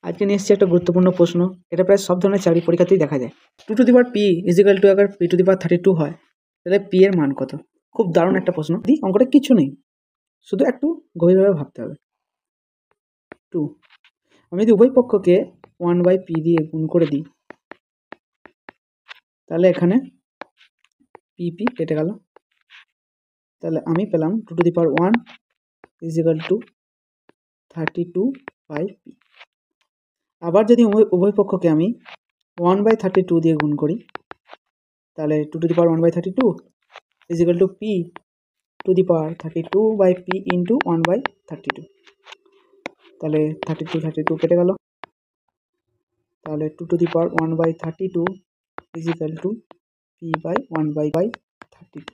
আজকে নিয়ে এসেছি একটা গুরুত্বপূর্ণ প্রশ্ন। এটা প্রায় সব ধরনের চাকরি পরীক্ষাতেই দেখা যায়। 2p is equal two agar p32 হয় তাহলে p এর মান কত? খুব দারুণ একটা প্রশ্ন। অঙ্কটা কিছু নেই, শুধু একটু গভীরভাবে ভাবতে হবে। 2 আমি যদি উভয় পক্ষকে 1/p দিয়ে গুণ করে দিই তাহলে এখানে p কেটে গেল, তাহলে আমি পেলাম 2^1 ইজিক্যাল টু 32/p। আবার যদি উভয় পক্ষকে আমি 1/32 দিয়ে গুণ করি তাহলে 2^1/32 ইজিক্যাল টু p^32/p ইন্টু 1/32। তাহলে 32 কেটে গেল, তাহলে 2^1/32 ইজিক্যাল টু p/1/32।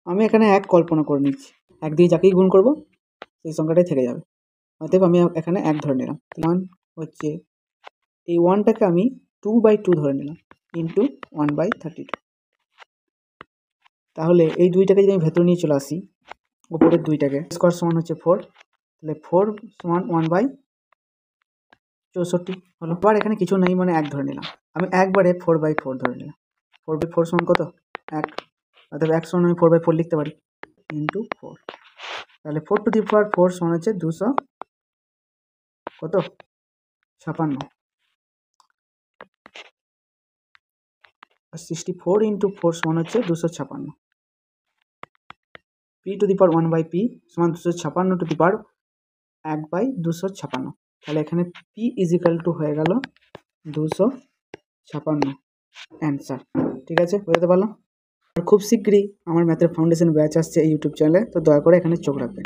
আমি এখানে এক কল্পনা করে নিচ্ছি, এক দিয়ে যাকেই গুণ করব সেই সংখ্যাটাই থেকে যাবে, অতএব আমি এখানে এক ধরে নিলাম। 1 হচ্ছে এই 1টাকে আমি 2/2 ধরে নিলাম ইন্টু 1/32। তাহলে এই দুইটাকে যদি আমি ভেতর নিয়ে চলে আসি, উপরের দুইটাকে, স্কোয়ার সমান হচ্ছে 4, তাহলে 4 সমান 1/64 হলো। আবার এখানে কিছু নেই মানে এক ধরে নিলাম, আমি একবারে 4/4 ধরে নিলাম। 4/4 সমান কত? 1, অর্থাৎ 1 সমান আমি 4/4 লিখতে পারি ইন্টু 4। তাহলে 4^4 সমান হচ্ছে 200 কত? 56। 64 ইন্টু 4 সমান হচ্ছে 256। p^1/p সমান 256 1/256। তাহলে এখানে p ইজিক্যাল টু হয়ে গেল 256 অ্যান্সার। ঠিক আছে, বুঝতে পারলাম। আর খুব শীঘ্রই আমার ম্যাথের ফাউন্ডেশন ব্যাচ আসছে এই ইউটিউব চ্যানেলে, তো দয়া করে এখানে চোখ রাখবেন।